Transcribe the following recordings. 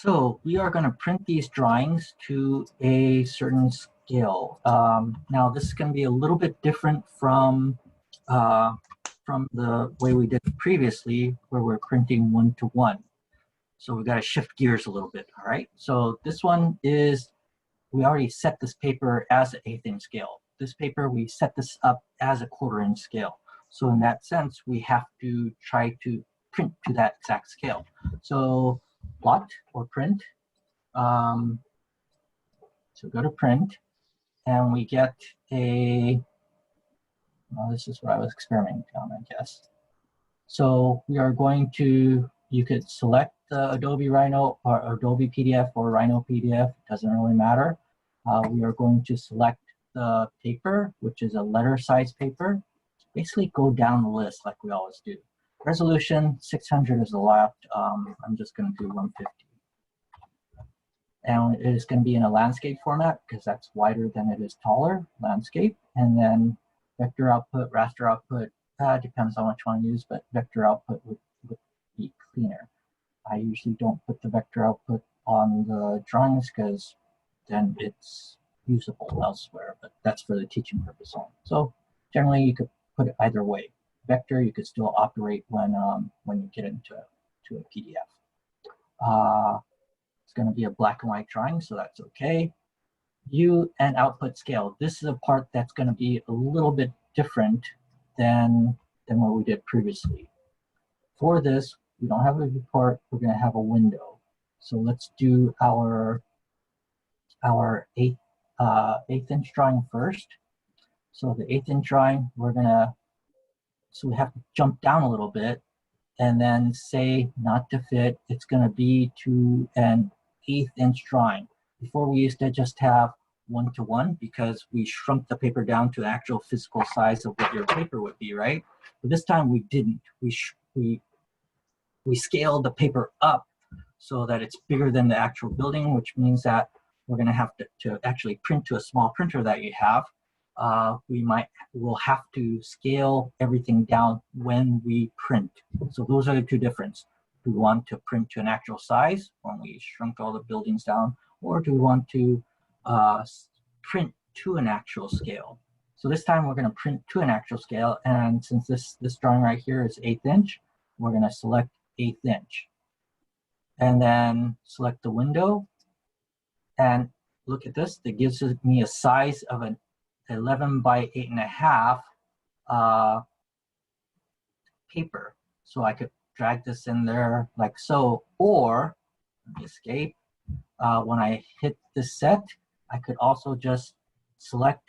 So we are going to print these drawings to a certain scale. Now this is going to be a little bit different from the way we did previously, where we're printing 1-to-1. So we've got to shift gears a little bit. All right. So this one is, we already set this paper as an 1/8 inch scale. This paper, we set this up as a 1/4 inch scale. So in that sense, we have to try to print to that exact scale. So plot or print. So go to print, and we get a, well, this is what I was experimenting on, I guess. So we are going to, you could select the Adobe Rhino or Adobe PDF or Rhino PDF, doesn't really matter. We are going to select the paper, which is a letter size paper. Basically go down the list like we always do. Resolution 600 is allowed. I'm just going to do 150. And it is going to be in a landscape format because that's wider than it is taller, landscape. And then vector output, raster output, depends on which one you use, but vector output would be cleaner. I usually don't put the vector output on the drawings because then it's usable elsewhere, but that's for the teaching purpose only. So generally you could put it either way. Vector, you could still operate when you get into a PDF. It's going to be a black and white drawing, so that's okay. View and output scale. This is a part that's going to be a little bit different than what we did previously. For this, we don't have a viewport, we're going to have a window. So let's do our 1/8 inch drawing first. So the 1/8 inch drawing, so we have to jump down a little bit and then say not to fit. It's going to be to an 1/8 inch drawing. Before we used to just have 1-to-1 because we shrunk the paper down to actual physical size of what your paper would be, right? But this time we didn't. We scaled the paper up so that it's bigger than the actual building, which means that we're going to have to actually print to a small printer that you have. We'll have to scale everything down when we print. So those are the two differences. Do we want to print to an actual size when we shrunk all the buildings down, or do we want to print to an actual scale? So this time we're going to print to an actual scale, and since this drawing right here is 1/8 inch, we're going to select 1/8 inch. And then select the window, and look at this. That gives me a size of an 11 by 8.5 paper. So I could drag this in there like so, or let me escape. When I hit this set, I could also just select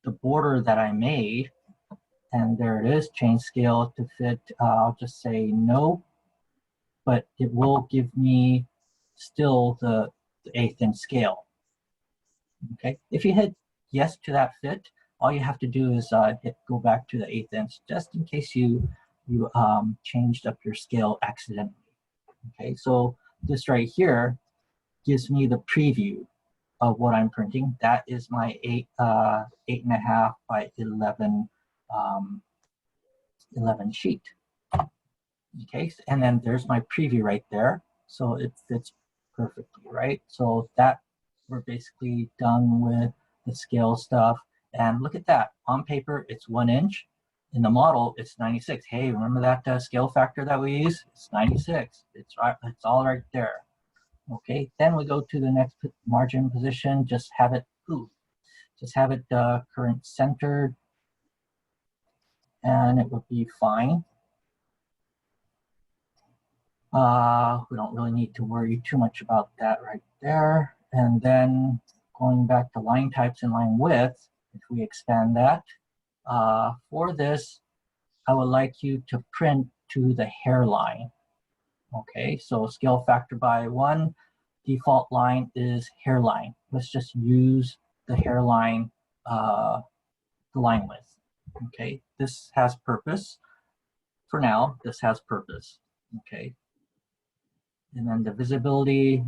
the border that I made, and there it is, change scale to fit. I'll just say no, but it will give me still the 1/8 inch scale. Okay, if you hit yes to that fit, all you have to do is go back to the 1/8 inch, just in case you changed up your scale accidentally. Okay, so this right here gives me the preview of what I'm printing. That is my 8.5 by 11 sheet. Okay, and then there's my preview right there. So it fits perfectly, right? So that we're basically done with the scale stuff. And look at that, on paper, it's 1 inch. In the model, it's 96. Hey, remember that scale factor that we use? It's 96. It's all right there. Okay, then we go to the next margin position. Just have it current centered, and it would be fine. We don't really need to worry too much about that right there. And then going back to line types and line width, if we expand that, for this, I would like you to print to the hairline. Okay, so scale factor by 1, default line is hairline. Let's just use the hairline, the line width. Okay, this has purpose. For now, this has purpose. Okay. And then the visibility,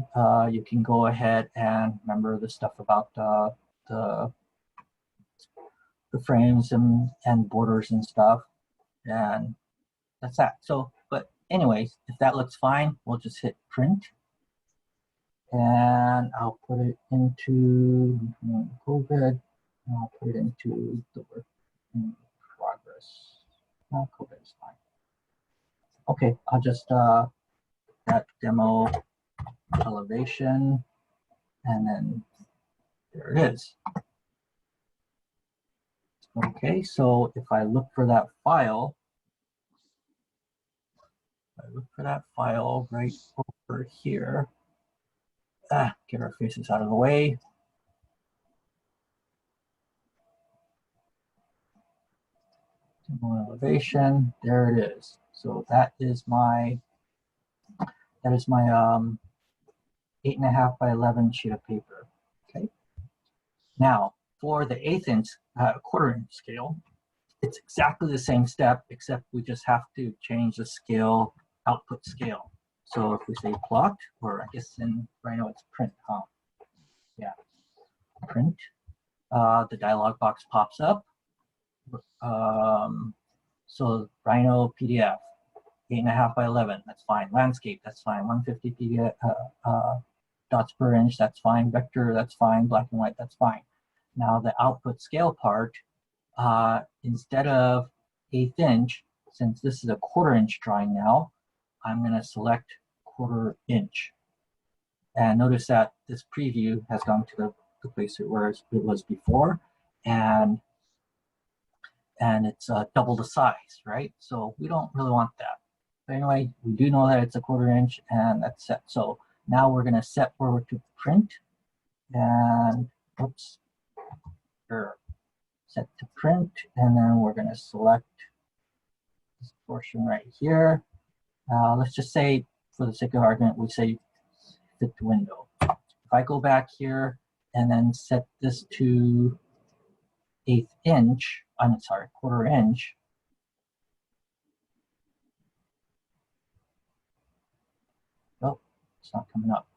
you can go ahead and remember the stuff about the frames and borders and stuff. And that's that. So, but anyways, if that looks fine, we'll just hit print. and I'll put it into COVID. And I'll put it into the work in progress. COVID is fine. Okay, I'll just that demo elevation, and then there it is. Okay, so if I look for that file, right over here. Get our faces out of the way. Demo elevation, there it is. So that is my 8.5 by 11 sheet of paper. Okay. Now for the 1/8 inch, 1/4 inch scale, it's exactly the same step, except we just have to change the scale, output scale. So if we say plot, or I guess in Rhino it's print, huh? Yeah, print. The dialog box pops up. So Rhino PDF, 8.5 by 11, that's fine. Landscape, that's fine. 150 PDF dots per inch, that's fine. Vector, that's fine. Black and white, that's fine. Now the output scale part, instead of 1/8 inch, since this is a 1/4 inch drawing now, I'm going to select 1/4 inch. And notice that this preview has gone to the place where it was before, and it's double the size, right? So we don't really want that. But anyway, we do know that it's a 1/4 inch, and that's set. So now we're going to set forward to print, and oops, here, set to print, and then we're going to select this portion right here. Let's just say, for the sake of argument, we say fit to window. If I go back here and then set this to 1/8 inch, I'm sorry, 1/4 inch. Oh, it's not coming up.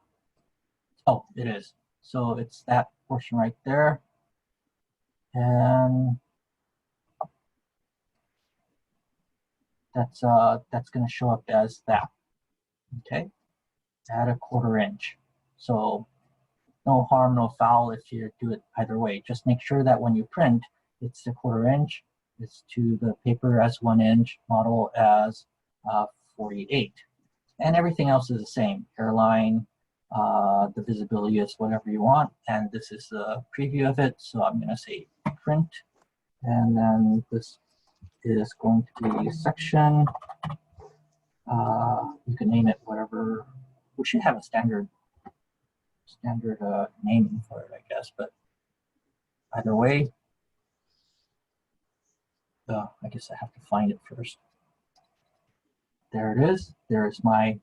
Oh, it is. So it's that portion right there. And that's going to show up as that. Okay, at a 1/4 inch. So no harm, no foul if you do it either way. Just make sure that when you print, it's the 1/4 inch. It's to the paper as 1 inch, model as 48. And everything else is the same. Hairline, the visibility is whatever you want. And this is the preview of it. So I'm going to say print. And then this is going to be section. You can name it whatever. We should have a standard naming for it, I guess. But either way, I guess I have to find it first. There it is. There's my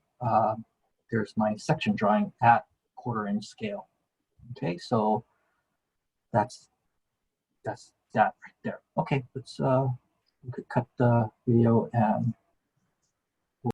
section drawing at 1/4 inch scale. Okay, so that's that right there. Okay, let's we could cut the video and